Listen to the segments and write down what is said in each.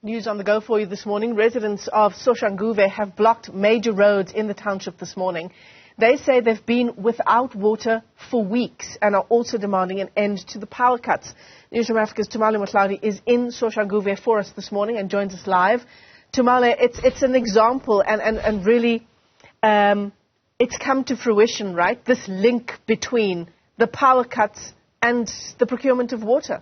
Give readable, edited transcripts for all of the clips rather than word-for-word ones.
News on the go for you this morning. Residents of Soshanguve have blocked major roads in the township this morning. They say they've been without water for weeks and are also demanding an end to the power cuts. Newzroom Afrika's Tumaole Mohlaoli is in Soshanguve for us this morning and joins us live. Tumaole, it's an example and really it's come to fruition, right? This link between the power cuts and the procurement of water.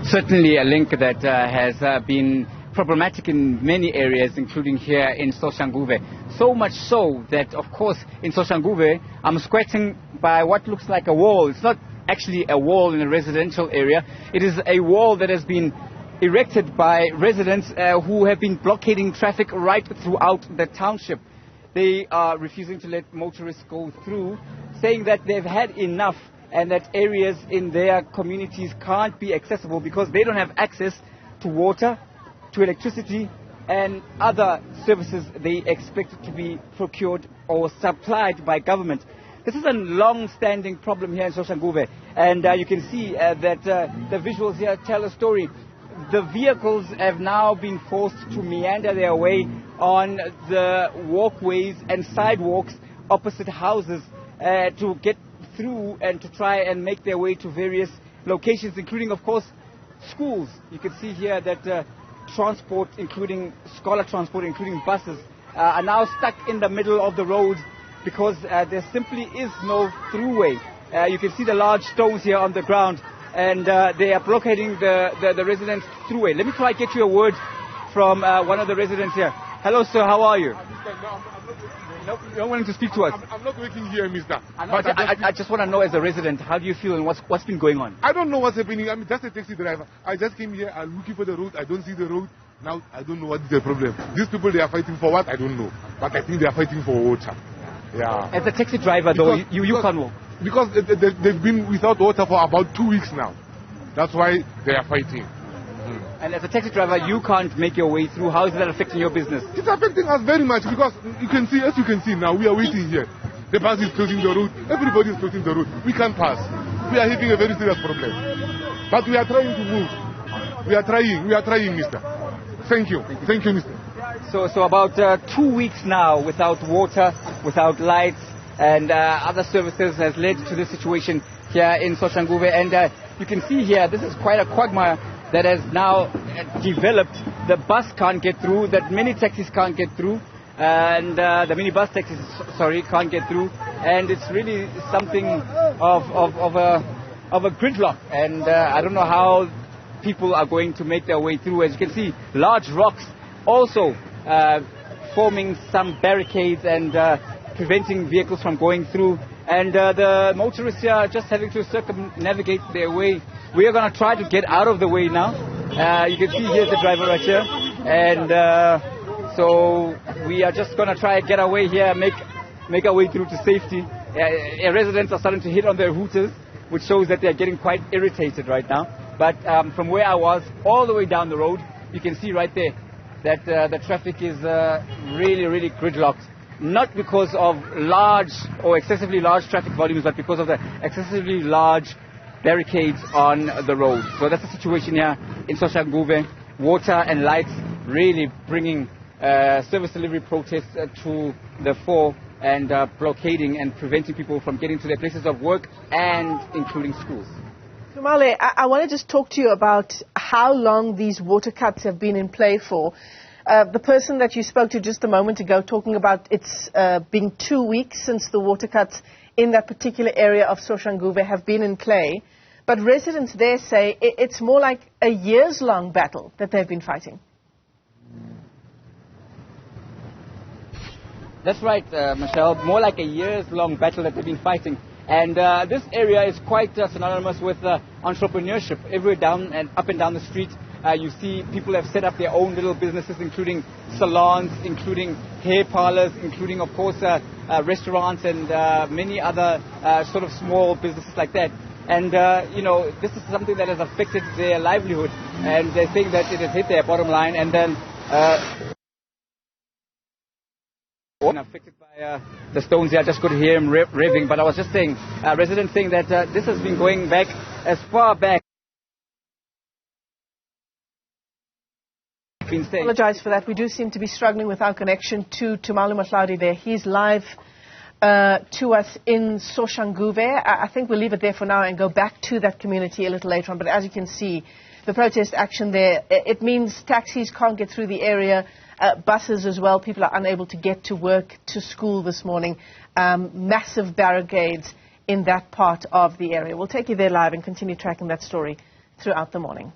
Certainly a link that has been problematic in many areas, including here in Soshanguve. So much so that, of course, in Soshanguve, I'm scratching by what looks like a wall. It's not actually a wall in a residential area. It is a wall that has been erected by residents who have been blockading traffic right throughout the township. They are refusing to let motorists go through, saying that they've had enough and that areas in their communities can't be accessible because they don't have access to water, to electricity and other services they expect to be procured or supplied by government. This is a long-standing problem here in Soshanguve, and you can see that the visuals here tell a story. The vehicles have now been forced to meander their way on the walkways and sidewalks opposite houses to get through and to try and make their way to various locations, including, of course, schools. You can see here that transport, including scholar transport, including buses, are now stuck in the middle of the road because there simply is no throughway. You can see the large stones here on the ground, and they are blockading the residents' throughway. Let me try to get you a word from one of the residents here. Hello, sir. How are you? You're willing to speak to us? I'm not working here, mister. I just want to know, as a resident, how do you feel and what's been going on? I don't know what's happening. I'm just a taxi driver. I just came here. I'm looking for the road. I don't see the road. Now, I don't know what is the problem. These people, they are fighting for what? I don't know. But I think they are fighting for water. Yeah. As a taxi driver, though, you can't walk. Because they've been without water for about 2 weeks now. That's why they are fighting. And as a taxi driver, you can't make your way through. How is that affecting your business? It's affecting us very much because you can see, as you can see now, we are waiting here. The bus is closing the road. Everybody is closing the road. We can't pass. We are having a very serious problem. But we are trying to move. We are trying, mister. Thank you. Thank you, mister. So about 2 weeks now without water, without lights and other services has led to this situation here in Soshanguve. And you can see here, this is quite a quagmire that has now developed. The bus can't get through, that many taxis can't get through, and the minibus taxis, can't get through. And it's really something of a gridlock. And I don't know how people are going to make their way through. As you can see, large rocks also forming some barricades and preventing vehicles from going through. And the motorists here are just having to circumnavigate their way. We are going to try to get out of the way now. You can see here's the driver right here. And so we are just going to try and get our way here, make our way through to safety. Residents are starting to hit on their hooters, which shows that they're getting quite irritated right now. But from where I was, all the way down the road, you can see right there that the traffic is really, really gridlocked. Not because of large or excessively large traffic volumes, but because of the excessively large barricades on the road. So that's the situation here in Soshanguve. Water and lights really bringing service delivery protests to the fore and blockading and preventing people from getting to their places of work and including schools. Tumaole, I want to just talk to you about how long these water cuts have been in play for. The person that you spoke to just a moment ago talking about it's been 2 weeks since the water cuts in that particular area of Soshanguve have been in play. But residents there say it's more like a years-long battle that they've been fighting. That's right, Michelle. More like a years-long battle that they've been fighting. And this area is quite synonymous with entrepreneurship. Everywhere up and down the street, you see people have set up their own little businesses, including salons, including hair parlors, including, of course, restaurants and many other sort of small businesses like that. And, this is something that has affected their livelihood. And they're saying that it has hit their bottom line. And then affected by the stones here. I just could hear him revving. But I was just saying, residents saying that this has been going back as far back have been staying. Apologize for that. We do seem to be struggling with our connection to Tumaole Mohlaoli there. He's live to us in Soshanguve. I think we'll leave it there for now and go back to that community a little later on. But as you can see, the protest action there, it means taxis can't get through the area, buses as well. People are unable to get to work, to school this morning. Massive barricades in that part of the area. We'll take you there live and continue tracking that story throughout the morning.